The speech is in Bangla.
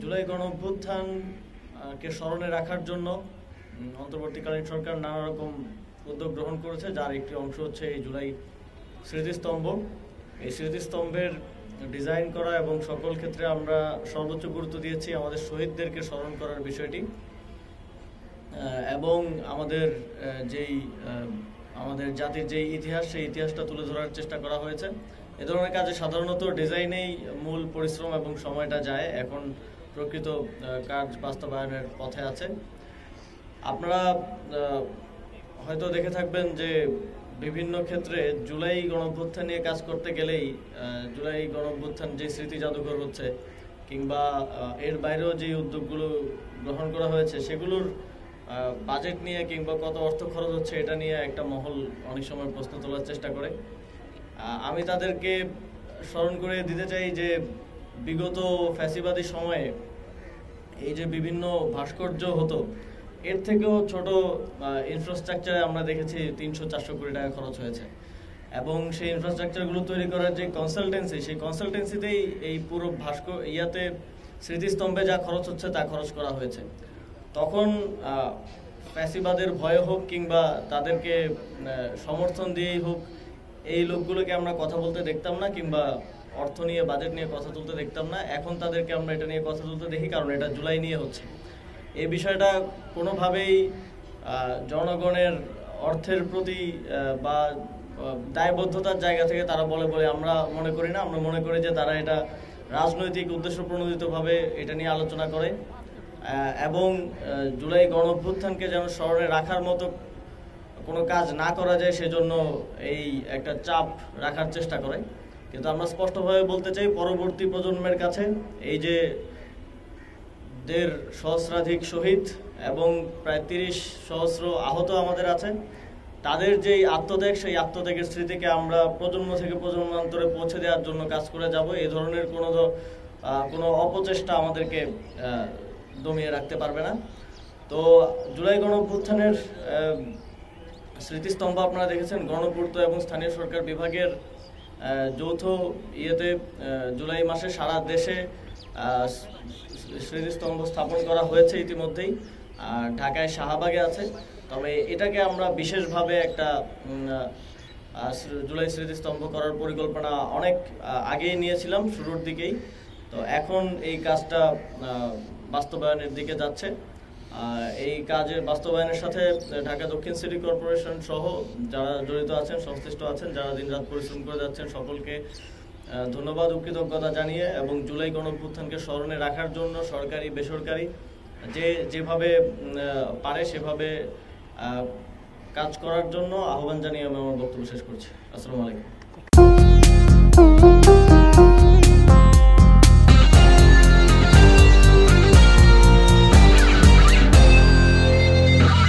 জুলাই গণঅভ্যুত্থান কে স্মরণে রাখার জন্য অন্তর্বর্তীকালীন সরকার নানা রকম উদ্যোগ গ্রহণ করেছে, যার একটি অংশ হচ্ছে এই জুলাই স্মৃতিস্তম্ভ। এই স্মৃতিস্তম্ভের ডিজাইন করা এবং সকল ক্ষেত্রে আমরা সর্বোচ্চ গুরুত্ব দিয়েছি আমাদের শহীদদেরকে স্মরণ করার বিষয়টি, এবং আমাদের জাতির যেই ইতিহাস, সেই ইতিহাসটা তুলে ধরার চেষ্টা করা হয়েছে। এ ধরনের কাজে সাধারণত ডিজাইনেই মূল পরিশ্রম এবং সময়টা যায়, এখন প্রকৃত কাজ বাস্তবায়নের পথে আছে। আপনারা হয়তো দেখে থাকবেন যে বিভিন্ন ক্ষেত্রে জুলাই গণঅভ্যুত্থান নিয়ে কাজ করতে গেলেই জুলাই গণঅভ্যুত্থান যে স্মৃতি জাদুঘর হচ্ছে কিংবা এর বাইরেও যে উদ্যোগগুলো গ্রহণ করা হয়েছে সেগুলোর বাজেট নিয়ে কিংবা কত অর্থ খরচ হচ্ছে এটা নিয়ে একটা মহল অনেক সময় প্রশ্ন তোলার চেষ্টা করে। আমি তাদেরকে স্মরণ করে দিতে চাই যে বিগত ফ্যাসিবাদী সময়ে এই যে বিভিন্ন ভাস্কর্য হতো, এর থেকেও ছোট ইনফ্রাস্ট্রাকচারে আমরা দেখেছি 300-400 কোটি টাকা খরচ হয়েছে, এবং সেই ইনফ্রাস্ট্রাকচারগুলো তৈরি করার যে কনসালটেন্সি, সেই কনসালটেন্সিতেই এই পুরো স্মৃতিস্তম্ভে যা খরচ হচ্ছে তা খরচ করা হয়েছে। তখন ফ্যাসিবাদের ভয়ে হোক কিংবা তাদেরকে সমর্থন দিয়েই হোক, এই লোকগুলোকে আমরা কথা বলতে দেখতাম না কিংবা অর্থ নিয়ে বাজেট নিয়ে কথা তুলতে দেখতাম না। এখন তাদেরকে আমরা এটা নিয়ে কথা তুলতে দেখি, কারণ এটা জুলাই নিয়ে হচ্ছে। এই বিষয়টা কোনোভাবেই জনগণের অর্থের প্রতি বা দায়বদ্ধতার জায়গা থেকে তারা বলে আমরা মনে করি না। আমরা মনে করি যে তারা এটা রাজনৈতিক উদ্দেশ্য প্রণোদিতভাবে এটা নিয়ে আলোচনা করে এবং জুলাই গণঅভ্যুত্থানকে যেন স্মরণে রাখার মতো কোনো কাজ না করা যায় সেজন্য এই একটা চাপ রাখার চেষ্টা করে। কিন্তু আমরা স্পষ্টভাবে বলতে চাই, পরবর্তী প্রজন্মের কাছে এই যে 1.5 সহস্রাধিক শহীদ এবং প্রায় 30 সহস্র আহত আমাদের আছে, তাদের যেই আত্মত্যাগ, সেই আত্মত্যাগের স্মৃতিকে আমরা প্রজন্ম থেকে প্রজন্মান্তরে পৌঁছে দেওয়ার জন্য কাজ করে যাব। এই ধরনের কোনো অপচেষ্টা আমাদেরকে দমিয়ে রাখতে পারবে না। তো জুলাই গণঅভ্যুত্থানের স্মৃতিস্তম্ভ আপনারা দেখেছেন, গণপূর্ত এবং স্থানীয় সরকার বিভাগের যৌথ ইয়েতে জুলাই মাসে সারা দেশে স্মৃতিস্তম্ভ স্থাপন করা হয়েছে ইতিমধ্যেই। ঢাকায় শাহবাগে আছে, তবে এটাকে আমরা বিশেষভাবে একটা জুলাই স্মৃতিস্তম্ভ করার পরিকল্পনা অনেক আগেই নিয়েছিলাম, শুরুর দিকেই। তো এখন এই কাজটা বাস্তবায়নের দিকে যাচ্ছে। এই কাজের বাস্তবায়নের সাথে ঢাকা দক্ষিণ সিটি কর্পোরেশন সহ যারা জড়িত আছেন, সংশ্লিষ্ট আছেন, যারা দিনরাত পরিশ্রম করে যাচ্ছেন, সকলকে ধন্যবাদ ও কৃতজ্ঞতা জানিয়ে এবং জুলাই গণঅভ্যুত্থানকে স্মরণে রাখার জন্য সরকারি বেসরকারি যেভাবে পারে সেভাবে কাজ করার জন্য আহ্বান জানিয়ে আমি আমার বক্তব্য শেষ করছি। আসসালামু আলাইকুম।